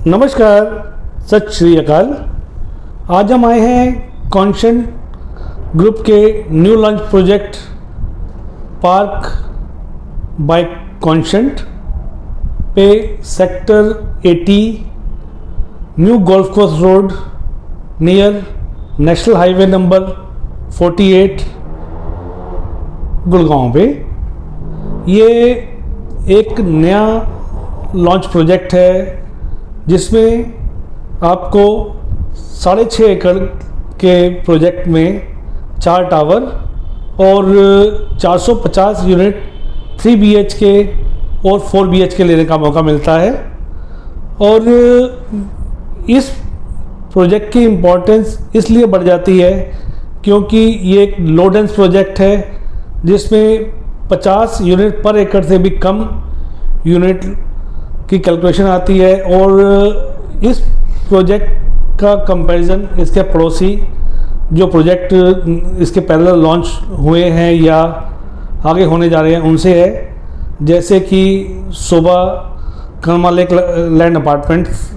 नमस्कार, सत श्री अकाल। आज हम आए हैं कॉन्शेंट ग्रुप के new launch project Park by Conscient पे sector 80 new Golf Course Road near national highway number 48 Gurgaon पे। ये एक नया लॉन्च प्रोजेक्ट है जिसमें आपको 6.5 एकड़ के प्रोजेक्ट में 4 टावर और 450 यूनिट 3 BHK और 4 BHK लेने का मौका मिलता है। और इस प्रोजेक्ट की इम्पोर्टेंस इसलिए बढ़ जाती है क्योंकि ये एक लो डेंस प्रोजेक्ट है जिसमें 50 यूनिट पर एकड़ से भी कम यूनिट की कैलकुलेशन आती है। और इस प्रोजेक्ट का कंपैरिजन इसके पड़ोसी जो प्रोजेक्ट इसके पैरेलल लॉन्च हुए हैं या आगे होने जा रहे हैं उनसे है, जैसे कि शोभा कर्मा लेक लैंड अपार्टमेंट्स,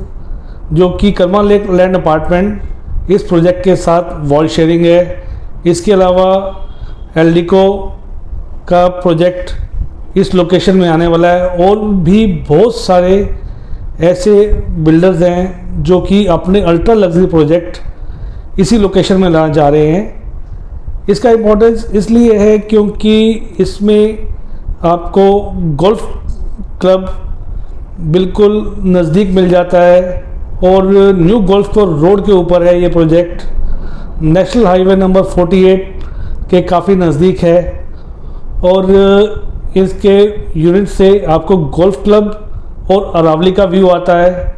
जो कि कर्मा लेक लैंड अपार्टमेंट इस प्रोजेक्ट के साथ वॉल शेयरिंग है। इसके अलावा एल्डिको का प्रोजेक्ट इस लोकेशन में आने वाला है और भी बहुत सारे ऐसे बिल्डर्स हैं जो कि अपने अल्ट्रा लग्जरी प्रोजेक्ट इसी लोकेशन में लाना चाह रहे हैं। इसका इम्पोर्टेंस इसलिए है क्योंकि इसमें आपको गोल्फ क्लब बिल्कुल नज़दीक मिल जाता है और न्यू गोल्फ कोर्स रोड के ऊपर है। ये प्रोजेक्ट नेशनल हाईवे नंबर 48 के काफ़ी नज़दीक है और इसके यूनिट से आपको गोल्फ क्लब और अरावली का व्यू आता है।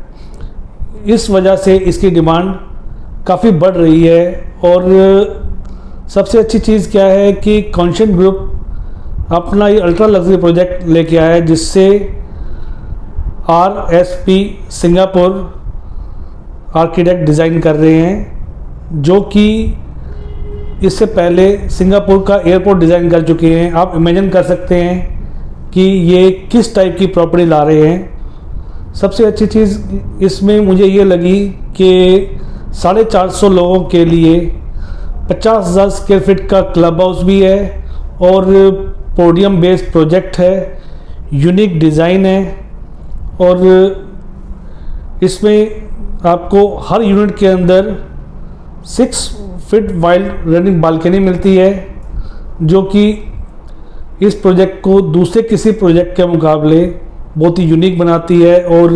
इस वजह से इसकी डिमांड काफ़ी बढ़ रही है। और सबसे अच्छी चीज़ क्या है कि कॉन्शेंट ग्रुप अपना ये अल्ट्रा लग्जरी प्रोजेक्ट लेके आया है जिससे RSP सिंगापुर आर्किटेक्ट डिज़ाइन कर रहे हैं, जो कि इससे पहले सिंगापुर का एयरपोर्ट डिज़ाइन कर चुके हैं। आप इमेजिन कर सकते हैं कि ये किस टाइप की प्रॉपर्टी ला रहे हैं। सबसे अच्छी चीज़ इसमें मुझे ये लगी कि 450 लोगों के लिए 50,000 स्क्वायर फीट का क्लब हाउस भी है और पोडियम बेस्ड प्रोजेक्ट है, यूनिक डिज़ाइन है। और इसमें आपको हर यूनिट के अंदर 6 फीट वाइड रनिंग बालकनी मिलती है, जो कि इस प्रोजेक्ट को दूसरे किसी प्रोजेक्ट के मुकाबले बहुत ही यूनिक बनाती है। और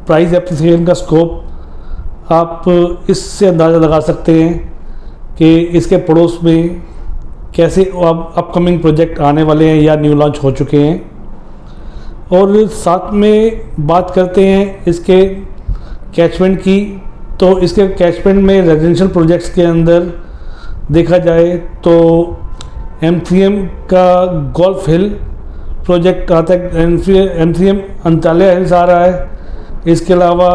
प्राइस एप्रिसिएशन का स्कोप आप इससे अंदाज़ा लगा सकते हैं कि इसके पड़ोस में कैसे अपकमिंग प्रोजेक्ट आने वाले हैं या न्यू लॉन्च हो चुके हैं। और साथ में बात करते हैं इसके कैचमेंट की, तो इसके कैचमेंट में रेजिडेंशियल प्रोजेक्ट्स के अंदर देखा जाए तो M3M का गोल्फ हिल प्रोजेक्ट आता है, M3M अंताल्या हिल्स आ रहा है। इसके अलावा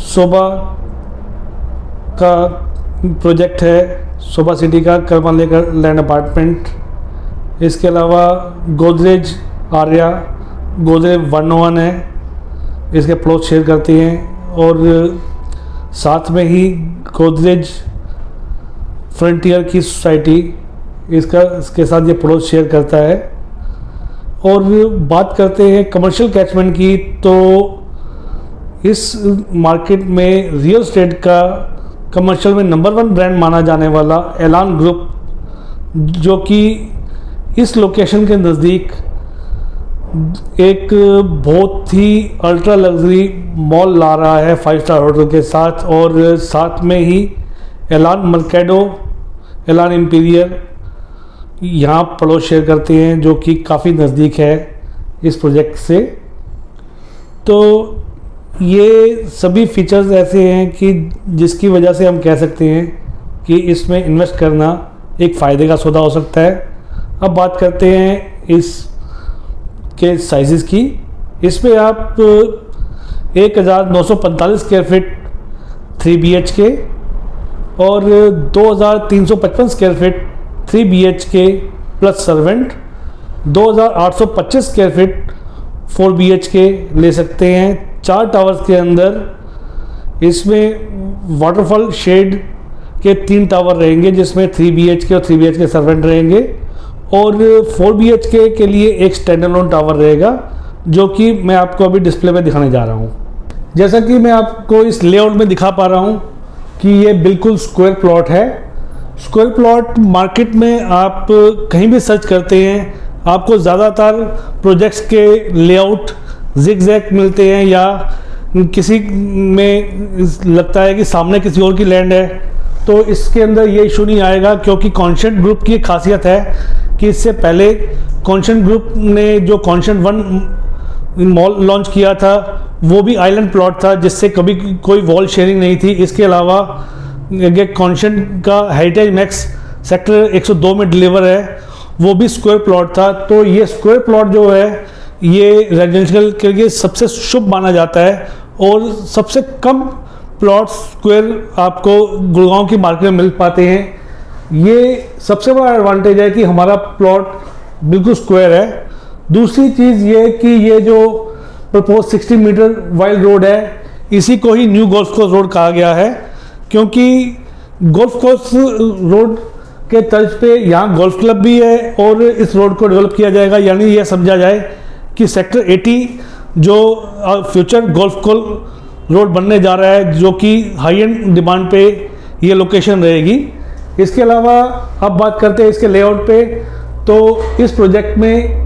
शोभा का प्रोजेक्ट है, शोभा सिटी का कर्मा लेक लैंड अपार्टमेंट। इसके अलावा गोदरेज आर्या गोदरेज 101 है, इसके प्लॉट शेयर करती हैं। और साथ में ही गोदरेज फ्रंटियर की सोसाइटी इसके साथ ये प्लॉट शेयर करता है। और बात करते हैं कमर्शियल कैचमेंट की, तो इस मार्केट में रियल एस्टेट का कमर्शियल में नंबर 1 ब्रांड माना जाने वाला एलान ग्रुप, जो कि इस लोकेशन के नज़दीक एक बहुत ही अल्ट्रा लग्जरी मॉल ला रहा है 5 स्टार होटल के साथ। और साथ में ही एलान मर्केडो, एलान इंपीरियर यहाँ पड़ोस शेयर करते हैं, जो कि काफ़ी नज़दीक है इस प्रोजेक्ट से। तो ये सभी फीचर्स ऐसे हैं कि जिसकी वजह से हम कह सकते हैं कि इसमें इन्वेस्ट करना एक फ़ायदे का सौदा हो सकता है। अब बात करते हैं इस के साइज़ की। इसमें आप 1945 स्क्वायर फीट 3 BHK और 2355 square feet 3 BHK plus servant, 2825 square feet 4 BHK ले सकते हैं 4 टावर्स के अंदर इसमें वाटरफॉल शेड के 3 टावर रहेंगे, जिसमें 3 BHK और 3 BHK सर्वेंट रहेंगे, और 4 BHK के लिए एक स्टैंड अलोन टावर रहेगा, जो कि मैं आपको अभी डिस्प्ले में दिखाने जा रहा हूँ। जैसा कि मैं आपको इस लेआउट में दिखा पा रहा हूँ कि ये बिल्कुल स्क्वायर प्लॉट है। स्क्वायर प्लॉट मार्केट में आप कहीं भी सर्च करते हैं, आपको ज़्यादातर प्रोजेक्ट्स के लेआउट जिगजैग मिलते हैं, या किसी में लगता है कि सामने किसी और की लैंड है, तो इसके अंदर ये इशू नहीं आएगा, क्योंकि कॉन्शेंट ग्रुप की खासियत है कि इससे पहले कॉन्शेंट ग्रुप ने जो कॉन्शेंट 1 मॉल लॉन्च किया था वो भी आइलैंड प्लॉट था, जिससे कभी कोई वॉल शेयरिंग नहीं थी। इसके अलावा कॉन्शेंट का हेरिटेज मैक्स सेक्टर 102 में डिलीवर है, वो भी स्क्वायर प्लॉट था। तो ये स्क्वायर प्लॉट जो है ये रेजिडेंशियल के लिए सबसे शुभ माना जाता है, और सबसे कम प्लॉट स्क्वायर आपको गुड़गांव की मार्केट में मिल पाते हैं। ये सबसे बड़ा एडवांटेज है कि हमारा प्लॉट बिल्कुल स्क्वायर है। दूसरी चीज़ ये कि ये जो प्रपोज 60 मीटर वाइड रोड है, इसी को ही न्यू गोल्फ कोर्स रोड कहा गया है, क्योंकि गोल्फ कोर्स रोड के तर्ज पे यहाँ गोल्फ क्लब भी है और इस रोड को डेवलप किया जाएगा। यानी यह समझा जाए कि सेक्टर 80 जो फ्यूचर गोल्फ कोर्स रोड बनने जा रहा है, जो कि हाई एंड डिमांड पे ये लोकेशन रहेगी। इसके अलावा अब बात करते हैं इसके लेआउट पे, तो इस प्रोजेक्ट में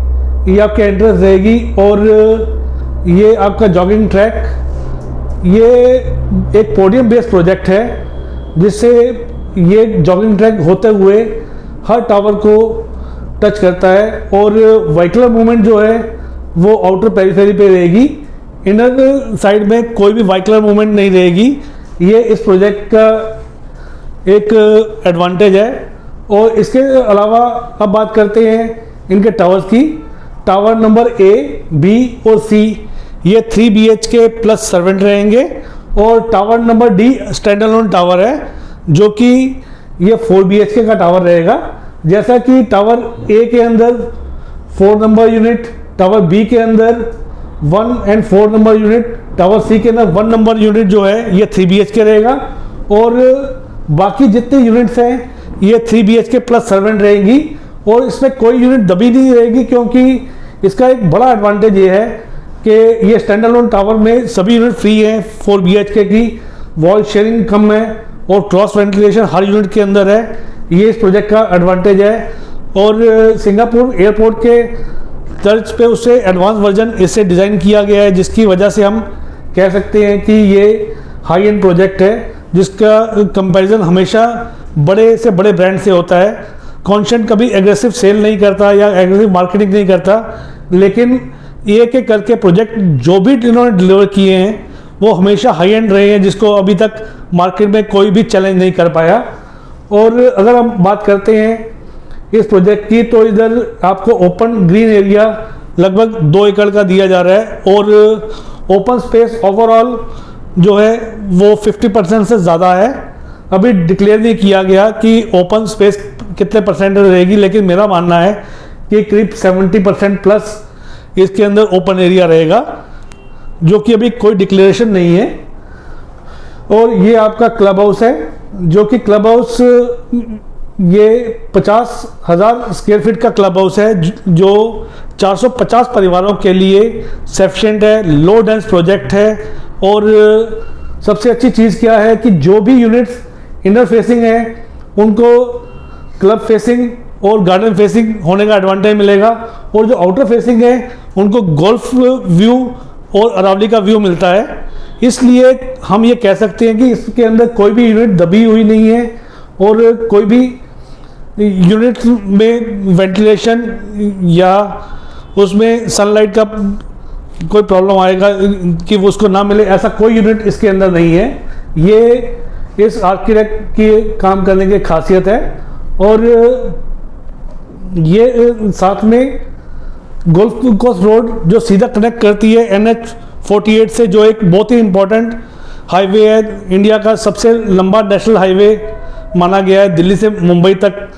ये आपकी एंट्रेंस रहेगी, और ये आपका जॉगिंग ट्रैक, ये एक पोडियम बेस्ड प्रोजेक्ट है, जिससे ये जॉगिंग ट्रैक होते हुए हर टावर को टच करता है, और व्हीकलर मूवमेंट जो है वो आउटर पेरिफेरी पे रहेगी। इनर साइड में कोई भी व्हीकलर मूवमेंट नहीं रहेगी। ये इस प्रोजेक्ट का एक एडवांटेज है। और इसके अलावा अब बात करते हैं इनके टावर्स की। टावर नंबर A, B और C ये 3 BHK प्लस सर्वेंट रहेंगे, और tower number D stand alone tower है, जो कि ये 4 BHK का टावर रहेगा। जैसा कि टावर A के अंदर 4 नंबर यूनिट, टावर B के अंदर 1 और 4 नंबर यूनिट, टावर C के अंदर 1 नंबर यूनिट जो है ये 3 BHK रहेगा, और बाकी जितने यूनिट्स हैं ये 3 BHK प्लस सर्वेंट रहेंगी। और इसमें कोई यूनिट दबी नहीं रहेगी, क्योंकि इसका एक बड़ा एडवांटेज ये है कि ये स्टैंड अलोन टावर में सभी यूनिट फ्री हैं। 4 BHK की वॉल शेयरिंग कम है, और क्रॉस वेंटिलेशन हर यूनिट के अंदर है। ये इस प्रोजेक्ट का एडवांटेज है। और सिंगापुर एयरपोर्ट के तर्ज पे उससे एडवांस वर्जन इससे डिज़ाइन किया गया है, जिसकी वजह से हम कह सकते हैं कि ये हाई एंड प्रोजेक्ट है, जिसका कंपैरिजन हमेशा बड़े से बड़े ब्रांड से होता है। कॉन्शेंट कभी एग्रेसिव सेल नहीं करता या एग्रेसिव मार्केटिंग नहीं करता, लेकिन एक एक करके प्रोजेक्ट जो भी इन्होंने डिलीवर किए हैं वो हमेशा हाई एंड रहे हैं, जिसको अभी तक मार्केट में कोई भी चैलेंज नहीं कर पाया। और अगर हम बात करते हैं इस प्रोजेक्ट की, तो इधर आपको ओपन ग्रीन एरिया लगभग 2 एकड़ का दिया जा रहा है, और ओपन स्पेस ओवरऑल जो है वो 50% से ज़्यादा है। अभी डिक्लेयर नहीं किया गया कि ओपन स्पेस कितने परसेंट रहेगी, लेकिन मेरा मानना है कि करीब 70% प्लस इसके अंदर ओपन एरिया रहेगा, जो कि अभी कोई डिक्लेरेशन नहीं है। और ये आपका क्लब हाउस है, जो कि क्लब हाउस ये 50,000 स्क्वायर फीट का क्लब हाउस है, जो 450 परिवारों के लिए सफिशिएंट है। लो डेंस प्रोजेक्ट है। और सबसे अच्छी चीज़ क्या है कि जो भी यूनिट्स इनर फेसिंग है उनको क्लब फेसिंग और गार्डन फेसिंग होने का एडवांटेज मिलेगा, और जो आउटर फेसिंग है उनको गोल्फ व्यू और अरावली का व्यू मिलता है। इसलिए हम ये कह सकते हैं कि इसके अंदर कोई भी यूनिट दबी हुई नहीं है, और कोई भी यूनिट में वेंटिलेशन या उसमें सनलाइट का कोई प्रॉब्लम आएगा कि वो उसको ना मिले, ऐसा कोई यूनिट इसके अंदर नहीं है। ये इस आर्किटेक्ट की काम करने की खासियत है। और ये साथ में गोल्फ कोर्स रोड जो सीधा कनेक्ट करती है NH48 से, जो एक बहुत ही इम्पोर्टेंट हाईवे है, इंडिया का सबसे लंबा नेशनल हाईवे माना गया है, दिल्ली से मुंबई तक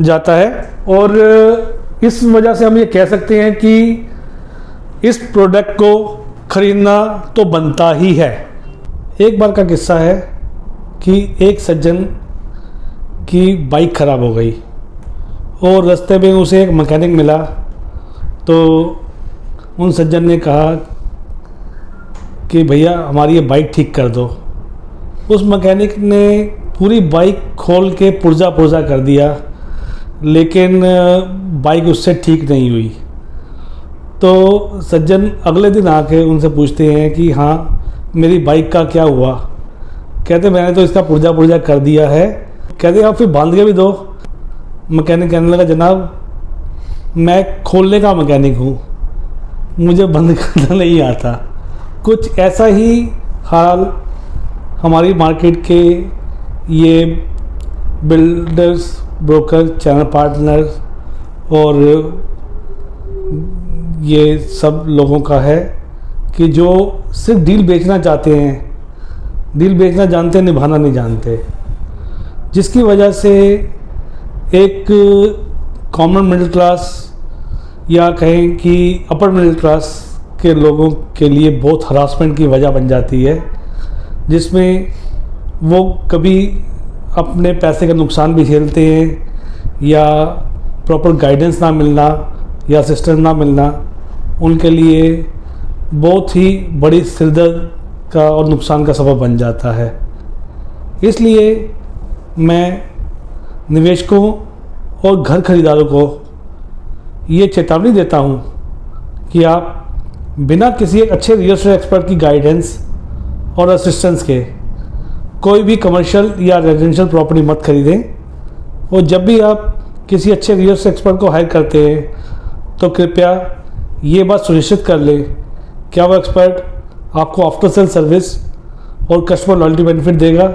जाता है। और इस वजह से हम ये कह सकते हैं कि इस प्रोडक्ट को खरीदना तो बनता ही है। एक बार का किस्सा है कि एक सज्जन की बाइक ख़राब हो गई और रास्ते में उसे एक मैकेनिक मिला। तो उन सज्जन ने कहा कि भैया हमारी ये बाइक ठीक कर दो। उस मैकेनिक ने पूरी बाइक खोल के पुर्जा पुर्जा कर दिया, लेकिन बाइक उससे ठीक नहीं हुई। तो सज्जन अगले दिन आके उनसे पूछते हैं कि हाँ मेरी बाइक का क्या हुआ। कहते मैंने तो इसका पुर्जा पुर्जा कर दिया है। कहते आप फिर बांध के भी दो। मैकेनिक कहने लगा जनाब मैं खोलने का मैकेनिक हूँ, मुझे बंद करना नहीं आता। कुछ ऐसा ही हाल हमारी मार्केट के ये बिल्डर्स, ब्रोकर, चैनल पार्टनर्स और ये सब लोगों का है कि जो सिर्फ डील बेचना चाहते हैं, डील बेचना जानते हैं, निभाना नहीं जानते, जिसकी वजह से एक कॉमन मिडिल क्लास या कहें कि अपर मिडिल क्लास के लोगों के लिए बहुत हरासमेंट की वजह बन जाती है, जिसमें वो कभी अपने पैसे का नुकसान भी झेलते हैं या प्रॉपर गाइडेंस ना मिलना या असिस्टेंस ना मिलना उनके लिए बहुत ही बड़ी सिरदर्द का और नुकसान का सबब बन जाता है। इसलिए मैं निवेशकों और घर खरीदारों को ये चेतावनी देता हूँ कि आप बिना किसी एक अच्छे रियल एस्टेट एक्सपर्ट की गाइडेंस और असिस्टेंस के कोई भी कमर्शियल या रेजिडेंशियल प्रॉपर्टी मत खरीदें। और जब भी आप किसी अच्छे रियल एस्टेट एक्सपर्ट को हायर करते हैं तो कृपया ये बात सुनिश्चित कर लें क्या वो एक्सपर्ट आपको आफ्टर सेल सर्विस और कस्टमर लॉयल्टी बेनिफिट देगा,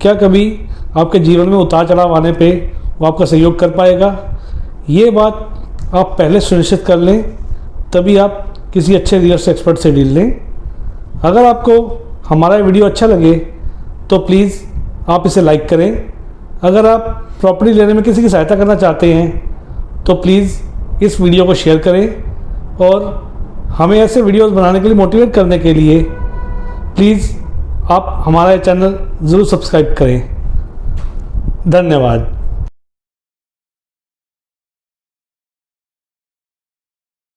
क्या कभी आपके जीवन में उतार चढ़ाव आने पे वो आपका सहयोग कर पाएगा। ये बात आप पहले सुनिश्चित कर लें, तभी आप किसी अच्छे रियल एस्टेट एक्सपर्ट से डील लें। अगर आपको हमारा वीडियो अच्छा लगे तो प्लीज़ आप इसे लाइक करें। अगर आप प्रॉपर्टी लेने में किसी की सहायता करना चाहते हैं तो प्लीज़ इस वीडियो को शेयर करें और हमें ऐसे वीडियोस बनाने के लिए मोटिवेट करने के लिए प्लीज़ आप हमारा चैनल ज़रूर सब्सक्राइब करें। धन्यवाद।